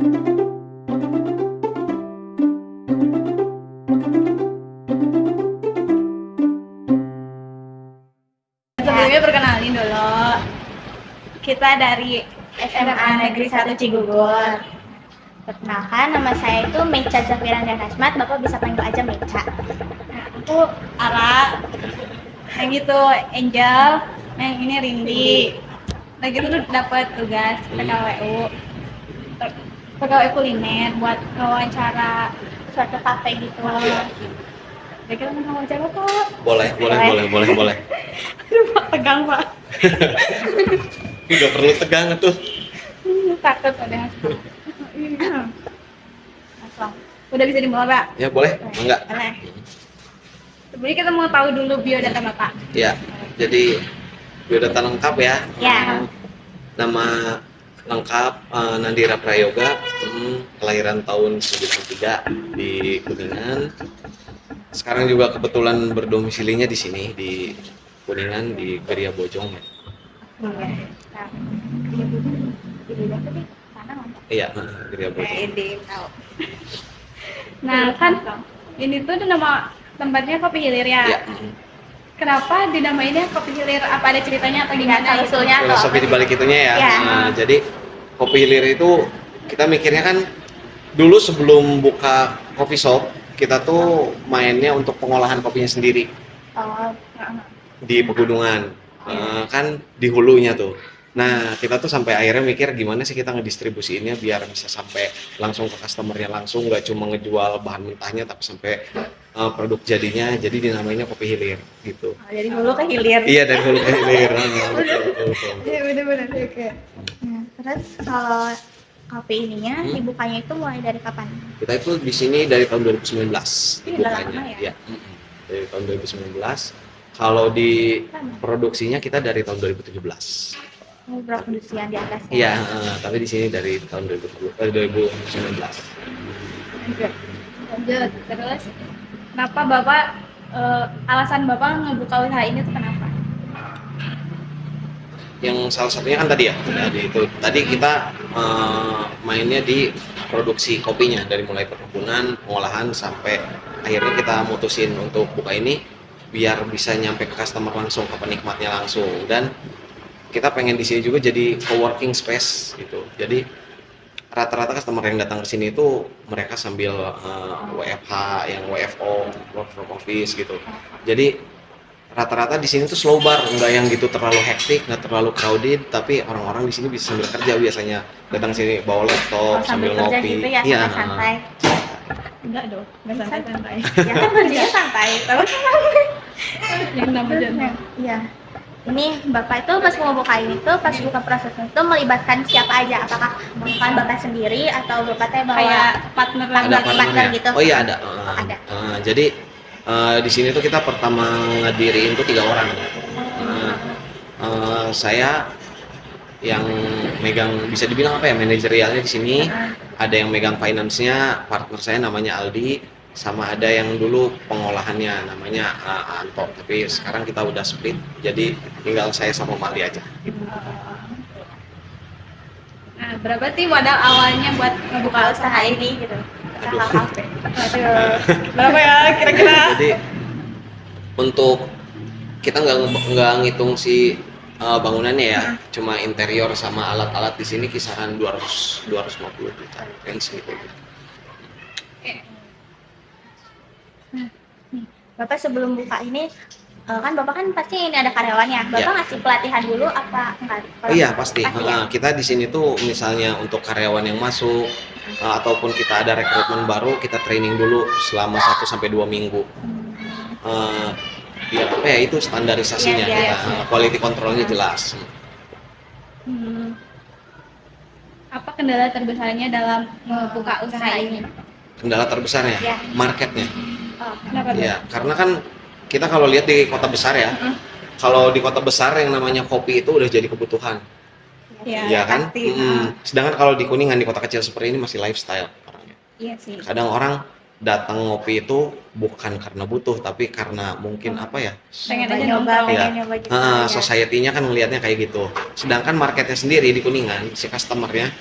Sebelumnya perkenalin dulu, kita dari SMA Negeri 1 Cigugur. Perkenalkan, nama saya itu Mecha Zafiranda Rasmat, Bapak bisa panggil aja Mecha. Nah, aku Ara, yang gitu Angel, yang ini Rindi. Nah gitu tuh dapat tugas PKWU, pegawai kuliner buat wawancara Suatu kafe gitu. Jadi kita mau wawancara kok. Boleh. Aduh, Pak, tegang Pak. Nggak perlu tegang tuh. Takut ada. Langsung. Udah bisa dimulai, Pak? Ya boleh, enggak? Boleh. Sebelumnya kita mau tahu dulu biodata Bapak. Ya, jadi biodata lengkap ya. Ya. Nama lengkap Nandira Prayoga, kelahiran tahun 93 di Kuningan. Sekarang juga kebetulan berdomisilinya di sini di Kuningan di Geria Bojong. Iya. Nah, ini apa nih? Sana nggak? Iya, Geria Bojong. Ini tahu. Nah, kan ini tuh nama tempatnya Kopi Hilir ya. Iya. Kenapa dinamainnya Kopi Hilir? Apa ada ceritanya atau gimana? Asal usulnya atau Filosofi di balik itunya ya. Ya. Jadi Kopi Hilir itu kita mikirnya kan dulu sebelum buka coffee shop kita tuh mainnya untuk pengolahan kopinya sendiri Oh, di pegunungan, kan di hulunya tuh. Nah kita tuh sampai akhirnya mikir gimana sih kita ngedistribusiinnya biar bisa sampai langsung ke customernya langsung, nggak cuma ngejual bahan mentahnya tapi sampai produk jadinya, jadi dinamainya Kopi Hilir gitu. Jadi dulu ke Hilir. Iya, dari hulu ke hilir. Betul. Iya benar-benar oke. nah, terus kalau kafe ininya dibukanya itu mulai dari kapan? Kita itu di sini dari tahun 2019 Udah lama dibukanya. ya? Ya, dari tahun 2019. Kalau di produksinya kita dari tahun 2017. Oh, produksian di atasnya. Iya, tapi di sini dari tahun 2019. Lanjut. Terus kenapa Bapak alasan Bapak ngebuka usaha ini tuh kenapa? Yang salah satunya kan tadi ya, tadi kita mainnya di produksi kopinya dari mulai perkebunan, pengolahan sampai akhirnya kita mutusin untuk buka ini biar bisa nyampe ke customer langsung, ke penikmatnya langsung, dan kita pengen di sini juga jadi co-working space gitu. Jadi rata-rata customer yang datang ke sini itu mereka sambil WFH, yang WFO, work from office gitu. Jadi rata-rata di sini tuh slow bar, enggak yang gitu terlalu hektik, nggak terlalu crowded, tapi orang-orang di sini bisa sambil kerja biasanya. Datang sini bawa laptop sambil kerja ngopi. gitu ya, Iya. santai. Enggak dong, enggak santai-santai. Ya kan kerjanya santai. Yang namanya Iya. Ini Bapak itu pas mau buka ini tuh, pas buka prosesnya itu melibatkan siapa aja? Apakah bukan Bapak sendiri atau Bapak teh bawa kayak partner Ada partner partnernya. gitu? Oh iya ada. Ada. Jadi di sini tuh kita pertama ngediriin tuh 3 orang. Saya yang megang, bisa dibilang apa ya, manajerialnya di sini. Ada yang megang finance-nya, partner saya namanya Aldi, sama ada yang dulu pengolahannya namanya Anto. Tapi sekarang kita udah split, jadi tinggal saya sama Mali aja. Nah, berapa sih modal awalnya buat ngebuka usaha ini gitu? Usaha kafe. Aduh, berapa ya kira-kira? Jadi untuk kita nggak ngitung si bangunannya ya, cuma interior sama alat-alat di sini kisaran 250 juta, range gitu. Bapak sebelum buka ini kan Bapak kan pasti ini ada karyawannya. Bapak Ya. ngasih pelatihan dulu apa enggak? Oh iya pasti. ya? Kita di sini tuh misalnya untuk karyawan yang masuk ataupun kita ada rekrutmen baru, kita training dulu selama 1-2 minggu. Biar apa ya, itu standarisasinya, Iya, quality controlnya jelas. Apa kendala terbesarnya dalam membuka usaha ini? Kendala terbesarnya Ya. marketnya. Kenapa tuh? Ya, karena kan kita kalau lihat di kota besar ya, kalau di kota besar yang namanya kopi itu udah jadi kebutuhan, ya kan? Pasti. Sedangkan kalau di Kuningan, di kota kecil seperti ini masih lifestyle orangnya. Iya sih. Kadang orang datang ngopi itu bukan karena butuh, tapi karena mungkin apa ya? Pengen aja nyoba, nongkrong. pengen Ya. nyoba gitu. Ya. Society-nya kan melihatnya kayak gitu. Sedangkan marketnya sendiri di Kuningan, si customer-nya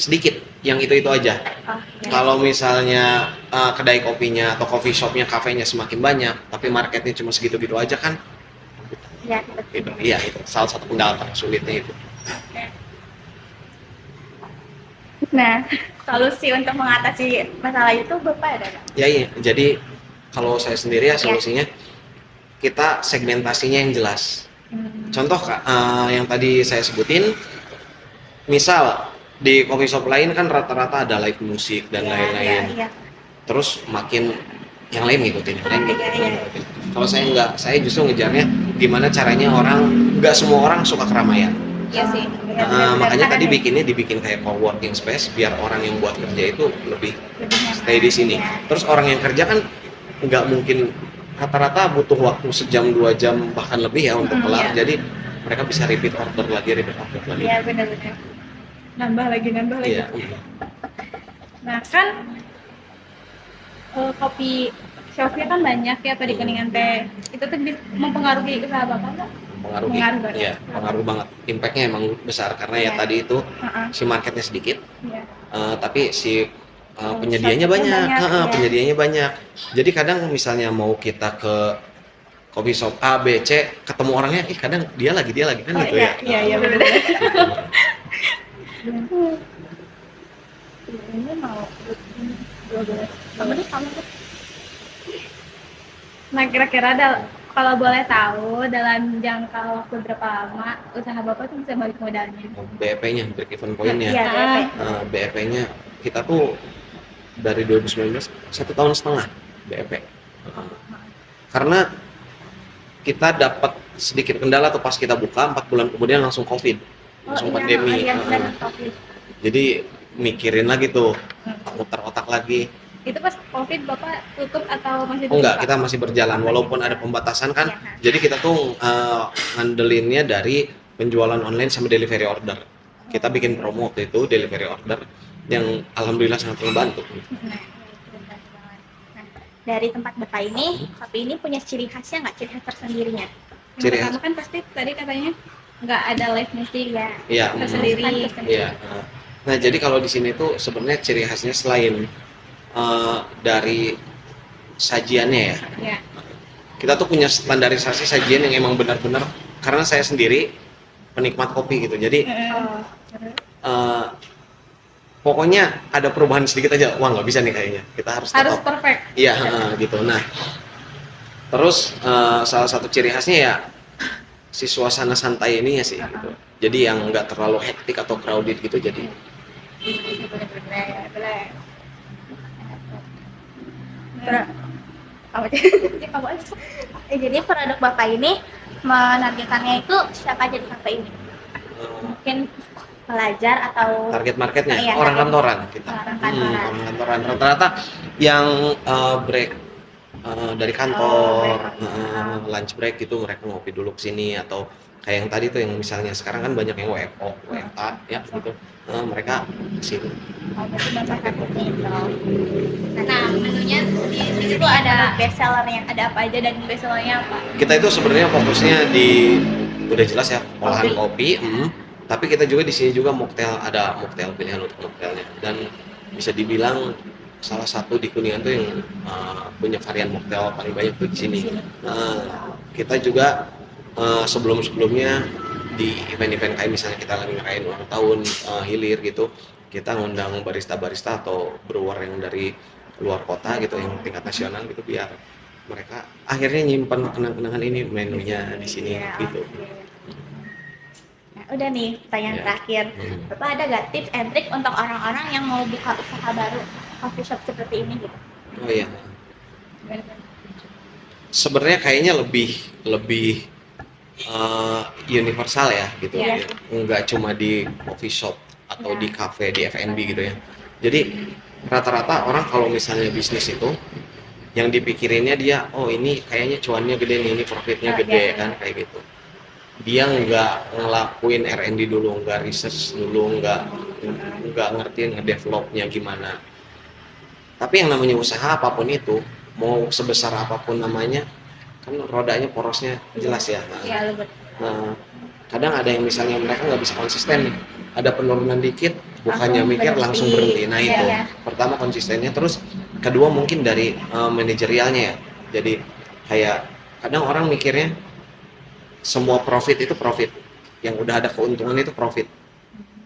sedikit, yang itu aja. Oh, ya. Kalau misalnya kedai kopinya atau coffee shopnya, kafenya semakin banyak, tapi marketnya cuma segitu-gitu aja kan, Ya, gitu. Iya, itu salah satu kendala sulitnya itu. Nah, solusi untuk mengatasi masalah itu Bapak ada nggak? Ya iya, jadi kalau saya sendiri ya solusinya kita segmentasinya yang jelas. Contoh yang tadi saya sebutin, misal di coffee shop lain kan rata-rata ada live musik dan lain-lain. Iya. Terus makin yang lain ngikutin, yang lain ngikutin. Iya. Kalau saya enggak, saya justru ngejarnya gimana caranya nggak semua orang suka keramaian. Iya sih. Makanya tadi dibikin kayak co-working space biar orang yang buat kerja itu lebih stay di sini. Terus orang yang kerja kan nggak mungkin, rata-rata butuh waktu sejam 2 jam bahkan lebih ya untuk kelar. Jadi mereka bisa repeat order lagi. Iya benar-benar. Nambah lagi. Iya. Nah kan kopi shopnya kan banyak ya di Kuningan teh. Itu tuh mempengaruhi usaha Bapak nggak? Pengaruh banget. Impactnya emang besar karena ya tadi itu si marketnya sedikit, tapi si penyediaannya banyak. Penyediaannya banyak. Jadi kadang misalnya mau kita ke coffee shop A, B, C, ketemu orangnya, kadang dia lagi kan gitu ya. Iya benar. Ini mau 12 menit kamu tuh. Nah kira-kira kalau boleh tahu dalam jangka waktu berapa lama usaha Bapak tuh bisa balik modalnya? BEP-nya, break even point-nya. Iya, BEP-nya kita tuh dari 2019 1,5 tahun BEP. Karena kita dapat sedikit kendala tuh pas kita buka 4 bulan kemudian langsung COVID, langsung pandemi. Jadi mikirin lagi tuh, muter otak lagi. Itu pas COVID Bapak tutup atau masih Oh enggak, kita masih berjalan walaupun ada pembatasan kan. Jadi kita tuh ngandelinnya dari penjualan online sama delivery order. Kita bikin promo waktu itu delivery order yang alhamdulillah sangat membantu. Dari tempat Bapak ini, kopi ini punya ciri khasnya nggak? Ciri khas tersendirinya? Yang pertama kan pasti tadi katanya nggak ada live music ya, Iya. tersendiri. Iya. Nah jadi kalau di sini tuh sebenarnya ciri khasnya selain dari sajiannya ya, kita tuh punya standarisasi sajian yang emang benar-benar, karena saya sendiri penikmat kopi gitu. Jadi pokoknya ada perubahan sedikit aja, wah nggak bisa nih kayaknya, kita harus perfect. Iya, gitu. Nah, terus salah satu ciri khasnya ya si suasana santai ini ya sih, gitu. Jadi yang nggak terlalu hektik atau crowded gitu, jadi. Jadi produk Bapak ini menargetkannya itu siapa aja di kafe ini? Mungkin pelajar atau target marketnya iya, orang kantoran kita. Orang kantoran. Rata-rata yang break dari kantor, lunch break gitu, mereka ngopi dulu kesini, atau kayak yang tadi tuh yang misalnya sekarang kan banyak yang WFO, WFA ya gitu, mereka kesini. Nah, menunya di sini tuh ada best sellernya, ada apa aja dan best sellernya apa? Kita itu sebenarnya fokusnya di, udah jelas ya, olahan kopi, tapi kita juga di sini juga mocktail, ada mocktail, pilihan untuk mocktailnya, dan bisa dibilang salah satu di Kuningan tuh yang punya varian mocktail paling banyak tuh di sini. Kita juga sebelum-sebelumnya di event-event kayak misalnya kita lagi ngerayain ulang tahun hilir gitu, kita ngundang barista-barista atau brewer yang dari luar kota gitu, yang tingkat nasional gitu, biar mereka akhirnya nyimpan kenang-kenangan ini menunya di sini gitu. Nah, udah nih pertanyaan terakhir, Bapak ada gak tips and trick untuk orang-orang yang mau buka usaha baru coffee shop seperti ini gitu? Oh iya, sebenarnya kayaknya lebih universal ya gitu, nggak cuma di coffee shop atau di cafe, di F&B gitu ya. Jadi rata-rata orang kalau misalnya bisnis itu yang dipikirinnya dia, oh ini kayaknya cuannya gede nih, ini profitnya gede kan, kayak gitu. Dia nggak ngelakuin R&D dulu, nggak research dulu, nggak ngertiin ngedevelopnya gimana. Tapi yang namanya usaha apapun itu, mau sebesar apapun namanya, kan rodanya porosnya jelas ya. Nah, kadang ada yang misalnya mereka nggak bisa konsisten nih, ada penurunan dikit, bukannya mikir langsung berhenti. Nah itu Iya. pertama konsistennya, terus kedua mungkin dari manajerialnya ya. Jadi kayak kadang orang mikirnya semua profit itu profit, yang udah ada keuntungan itu profit,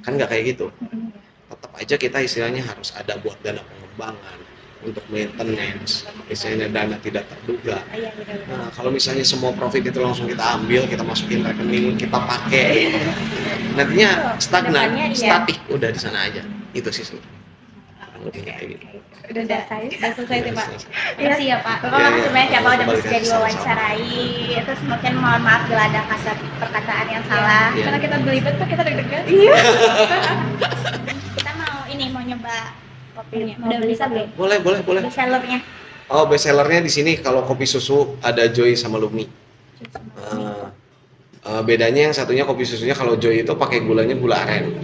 kan nggak kayak gitu. Tetap aja kita istilahnya harus ada buat dana pengembangan, untuk maintenance, misalnya dana tidak terduga. Iya, benar. Nah, kalau misalnya semua profit itu langsung kita ambil, kita masukin rekening, kita pakai, nantinya stagnan, Kedepannya, iya. statik, udah di sana aja. Itu sih sebenarnya. Kurang lebihnya kayak gitu. Udah selesai sih Pak. Iya. Makasih ya Pak. Bapak makasih banyak ya Pak udah Kembali bersedia kasih diwawancarai. Terus mungkin mohon maaf bila ada kata perkataan yang salah. Iya. Karena kita belibet tuh kita deg-degan. Kita mau nyoba kopinya. Udah bisa belum? Boleh. Bestsellernya. Oh, best sellernya di sini kalau kopi susu ada Joy sama Lumi. Bedanya yang satunya kopi susunya, kalau Joy itu pakai gulanya gula aren.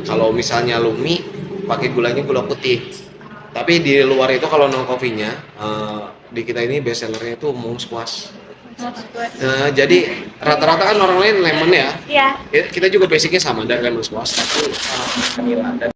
Kalau misalnya Lumi pakai gulanya gula putih. Tapi di luar itu kalau non kopinya di kita ini best sellernya itu mung squash. Jadi rata-rata kan orang lain lemon ya. Iya. Kita juga basicnya sama dari lemon squash, tapi vanilla dan